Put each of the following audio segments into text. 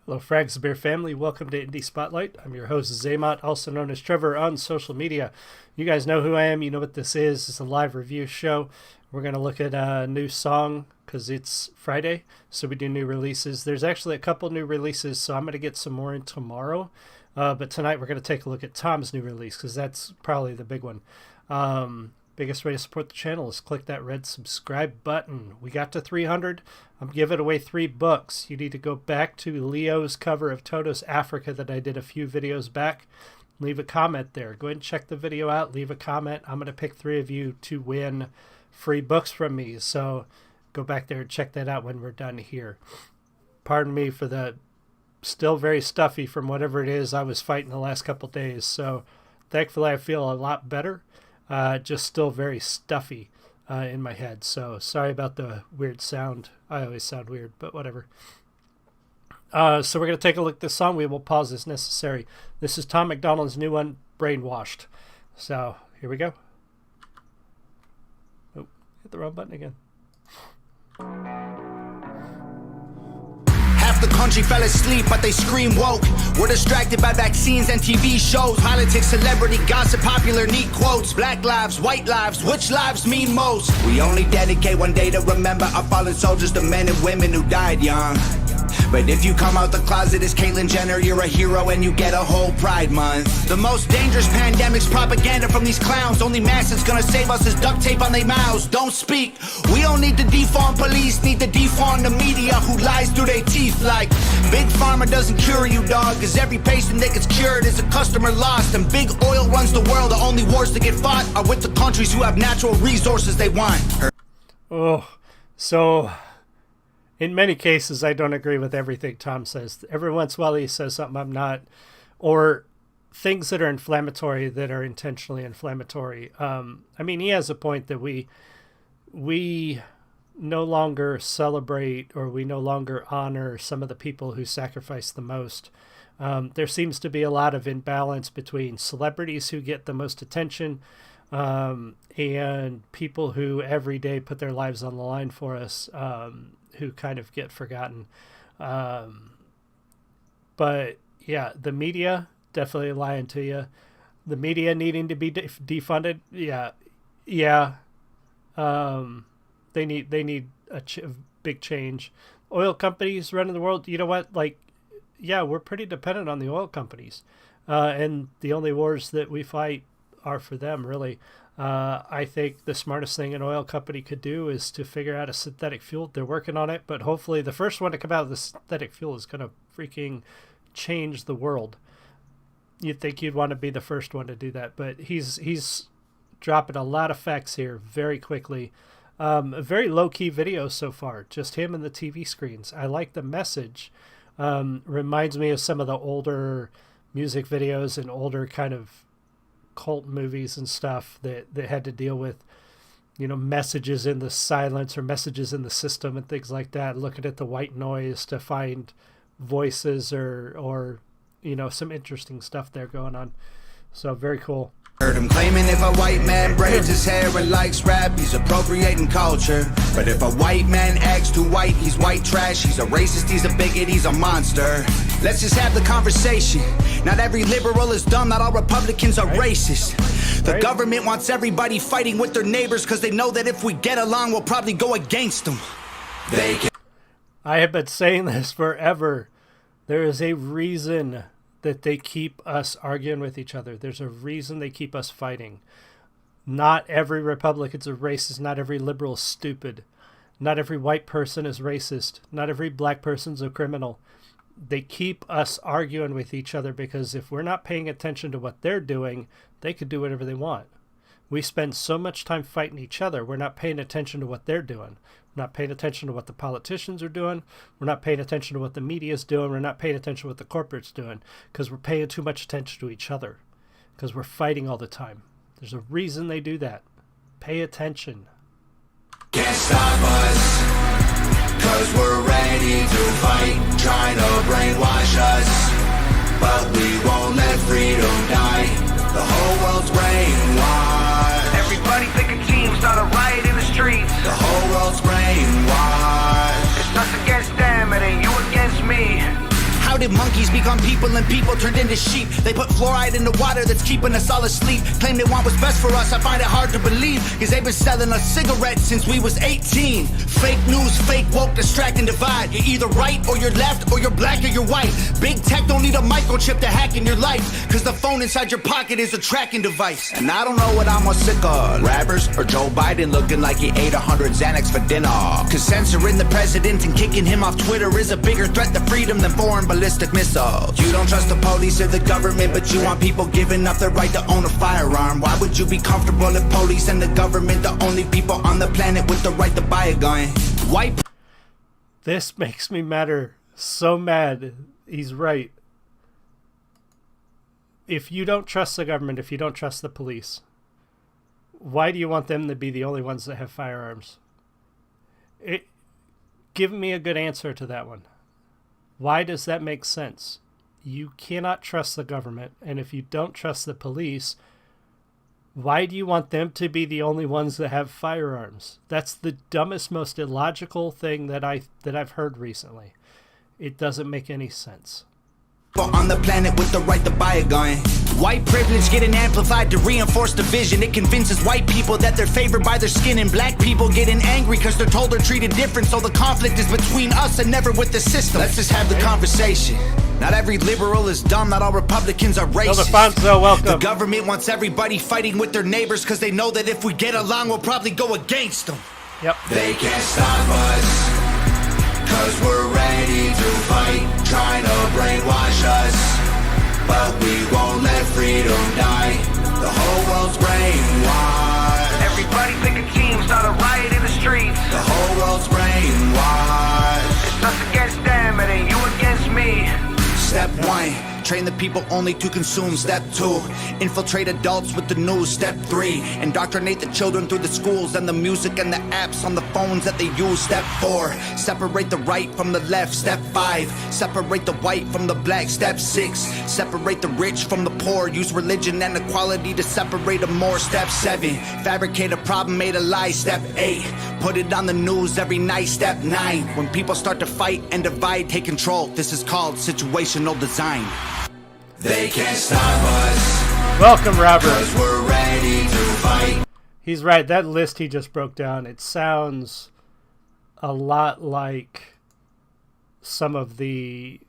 Hello, Frags Bear family. Welcome to Indie Spotlight. I'm your host, Zaymot, also known as Trevor on social media. You guys know who I am. You know what this is. It's a live review show. We're going to look at a new song because it's Friday, so we do new releases. There's actually a couple new releases, so I'm going to get some more in tomorrow. But tonight we're going to take a look at Tom's new release because that's probably the big one. Biggest way to support the channel is click that red subscribe button. We got to 300. I'm giving away 3 books. You need to go back to Leo's cover of Toto's Africa that I did a few videos back. Leave a comment there. Go ahead and check the video out. Leave a comment. I'm going to pick 3 of you to win free books from me. So go back there and check that out when we're done here. Pardon me for the still very stuffy from whatever it is I was fighting the last couple days. So thankfully I feel a lot better. Just still very stuffy in my head. So sorry about the weird sound. I always sound weird, but whatever. So we're going to take a look at this song. We will pause as necessary. This is Tom MacDonald's new one, Brainwashed. So here we go. Oh, hit the wrong button again. The country fell asleep, but they scream woke. We're distracted by vaccines and TV shows, politics, celebrity gossip, popular neat quotes. Black lives, white lives, which lives mean most? We only dedicate one day to remember our fallen soldiers, the men and women who died young. But if you come out the closet as Caitlyn Jenner, you're a hero and you get a whole Pride Month. The most dangerous pandemic's propaganda from these clowns. Only mask that's gonna save us is duct tape on their mouths. Don't speak. We don't need to defund police, need to defund the media who lies through their teeth like Big Pharma doesn't cure you, dog, cause every patient that gets cured is a customer lost. And big oil runs the world. The only wars that get fought are with the countries who have natural resources they want. Oh, so in many cases, I don't agree with everything Tom says. Every once in a while, he says something I'm not, or things that are inflammatory that are intentionally inflammatory. I mean, he has a point that we no longer celebrate or we no longer honor some of the people who sacrifice the most. There seems to be a lot of imbalance between celebrities who get the most attention and people who every day put their lives on the line for us, who kind of get forgotten. But yeah, the media definitely lying to you. The media needing to be defunded. Yeah. They need a big change. Oil companies running the world. You know what? Like, yeah, we're pretty dependent on the oil companies. And the only wars that we fight are for them, really. I think the smartest thing an oil company could do is to figure out a synthetic fuel. They're working on it, but hopefully the first one to come out of the synthetic fuel is going to freaking change the world. You'd think you'd want to be the first one to do that, but he's dropping a lot of facts here very quickly. A very low-key video so far, just him and the TV screens. I like the message. Reminds me of some of the older music videos and older kind of cult movies and stuff that had to deal with, you know, messages in the silence or messages in the system and things like that. Looking at the white noise to find voices or you know, some interesting stuff there going on. So very cool. Heard him claiming if a white man braids his hair and likes rap, he's appropriating culture. But if a white man acts too white, he's white trash. He's a racist, he's a bigot, he's a monster. Let's just have the conversation. Not every liberal is dumb, not all Republicans are racist. The government wants everybody fighting with their neighbors because they know that if we get along, we'll probably go against them. I have been saying this forever. There is a reason that they keep us arguing with each other. There's a reason they keep us fighting. Not every Republican's a racist. Not every liberal is stupid. Not every white person is racist. Not every black person's a criminal. They keep us arguing with each other because if we're not paying attention to what they're doing, they could do whatever they want. We spend so much time fighting each other, we're not paying attention to what they're doing. We're not paying attention to what the politicians are doing. We're not paying attention to what the media is doing. We're not paying attention to what the corporate's doing because we're paying too much attention to each other because we're fighting all the time. There's a reason they do that. Pay attention. Can't stop us, cause we're ready to fight, trying to brainwash us, but we won't let freedom die. The whole world's brainwashed. Everybody pick a team, start a riot in the streets. The whole world's brainwashed. It's us against them, it ain't you against me. How did on people and people turned into sheep. They put fluoride in the water that's keeping us all asleep. Claim they want what's best for us, I find it hard to believe, cause they've been selling us cigarettes since we was 18. Fake news, fake woke, distract and divide. You're either right or you're left, or you're black or you're white. Big tech don't need a microchip to hack in your life, cause the phone inside your pocket is a tracking device. And I don't know what I'm more sick of, rappers or Joe Biden looking like he ate 100 Xanax for dinner. Cause censoring the president and kicking him off Twitter is a bigger threat to freedom than foreign ballistic missiles. You don't trust the police or the government, but you want people giving up their right to own a firearm. Why would you be comfortable if police and the government the only people on the planet with the right to buy a gun? White. This makes me madder. So mad. He's right. If you don't trust the government, if you don't trust the police, why do you want them to be the only ones that have firearms? Give me a good answer to that one. Why does that make sense? You cannot trust the government, and if you don't trust the police, why do you want them to be the only ones that have firearms? That's the dumbest, most illogical thing that I've heard recently. It doesn't make any sense. On the planet with the right to buy a gun. White privilege getting amplified to reinforce division. It convinces white people that they're favored by their skin, and black people getting angry because they're told they're treated different. So the conflict is between us and never with the system. Let's just have the conversation. Not every liberal is dumb, not all Republicans are racist. Alfonso, welcome. The government wants everybody fighting with their neighbors because they know that if we get along, we'll probably go against them. Yep. They can't stop us, cause we're ready to fight, trying to brainwash us, but we won't let freedom die. The whole world's brainwashed. Everybody pick a team, start a riot in the streets. The whole world's brainwashed. It's us against them, it ain't you against me. Step 1, train the people only to consume. Step 2, infiltrate adults with the news. Step 3, indoctrinate the children through the schools and the music and the apps on the phones that they use. Step 4, separate the right from the left. Step 5, separate the white from the black. Step 6, separate the rich from the poor. Use religion and equality to separate them more. Step 7, fabricate a problem, made a lie. Step 8, put it on the news every night. Step 9, when people start to fight and divide, take control. This is called situational design. They can't stop us. Welcome, Robert. 'Cause we're ready to fight. He's right. That list he just broke down, it sounds a lot like some of the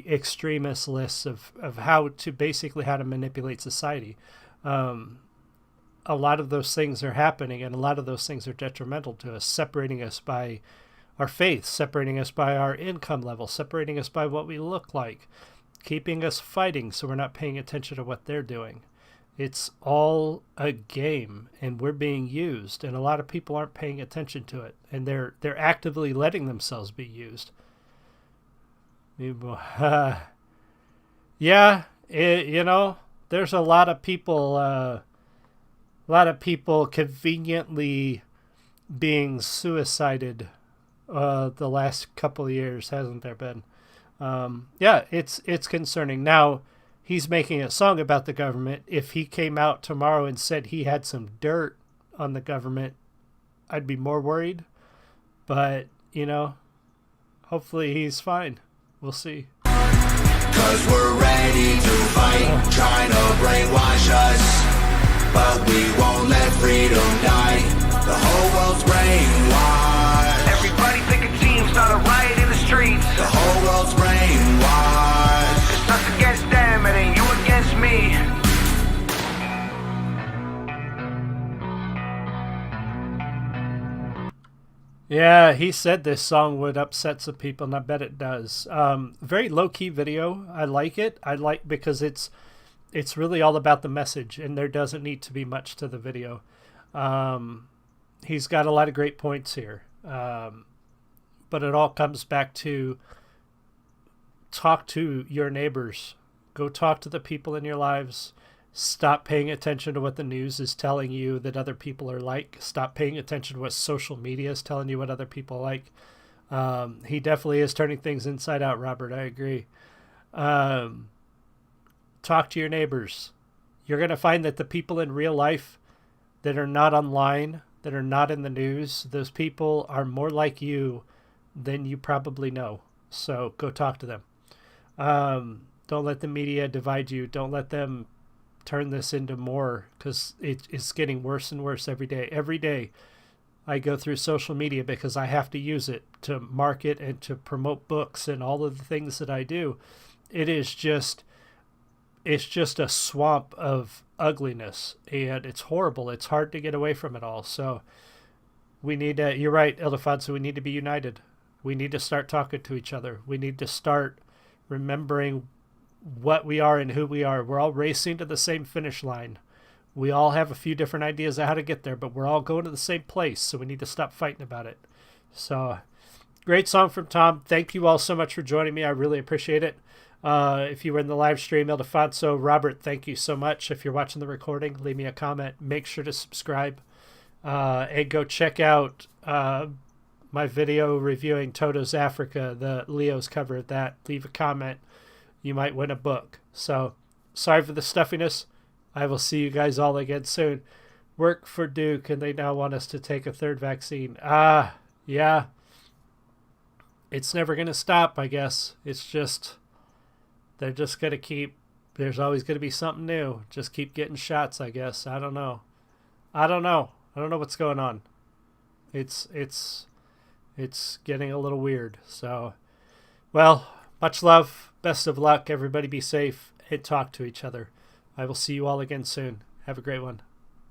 extremist lists of how to manipulate society. A lot of those things are happening, and a lot of those things are detrimental to us, separating us by our faith, separating us by our income level, separating us by what we look like, keeping us fighting so we're not paying attention to what they're doing. It's all a game, and we're being used, and a lot of people aren't paying attention to it, and they're actively letting themselves be used. Yeah, there's a lot of people conveniently being suicided the last couple of years, hasn't there been? Yeah, it's concerning. Now, he's making a song about the government. If he came out tomorrow and said he had some dirt on the government, I'd be more worried. But, hopefully he's fine. We'll see. 'Cause we're ready to fight, trying to brainwash us, but we won't let freedom die. The whole world's brainwashed. Everybody pick a team, start a riot in the streets. The whole world's brainwashed. It's us against them, it ain't you against me. Yeah, he said this song would upset some people, and I bet it does. Very low-key video. I like it. Because it's really all about the message, and there doesn't need to be much to the video. He's got a lot of great points here. But it all comes back to talk to your neighbors. Go talk to the people in your lives. Stop paying attention to what the news is telling you that other people are like. Stop paying attention to what social media is telling you what other people are like. He definitely is turning things inside out, Robert. I agree. Talk to your neighbors. You're going to find that the people in real life that are not online, that are not in the news, those people are more like you than you probably know. So go talk to them. Don't let the media divide you. Don't let them turn this into more, because it's getting worse and worse every day. Every day I go through social media because I have to use it to market and to promote books and all of the things that I do. It's just a swamp of ugliness, and it's horrible. It's hard to get away from it all. So we need to, you're right, Ildefonso, we need to be united. We need to start talking to each other. We need to start remembering what we are and who we are. We're all racing to the same finish line. We all have a few different ideas of how to get there, but we're all going to the same place, so we need to stop fighting about it. So, great song from Tom. Thank you all so much for joining me. I really appreciate it. If you were in the live stream, Ildefonso, Robert, thank you so much. If you're watching the recording, leave me a comment. Make sure to subscribe. And go check out my video reviewing Toto's Africa, the Leo's cover of that. Leave a comment. You might win a book. So, sorry for the stuffiness. I will see you guys all again soon. Work for Duke, and they now want us to take a third vaccine. Yeah. It's never going to stop, I guess. It's just, they're just going to keep, there's always going to be something new. Just keep getting shots, I guess. I don't know what's going on. It's getting a little weird. So, well, much love. Best of luck. Everybody be safe and talk to each other. I will see you all again soon. Have a great one.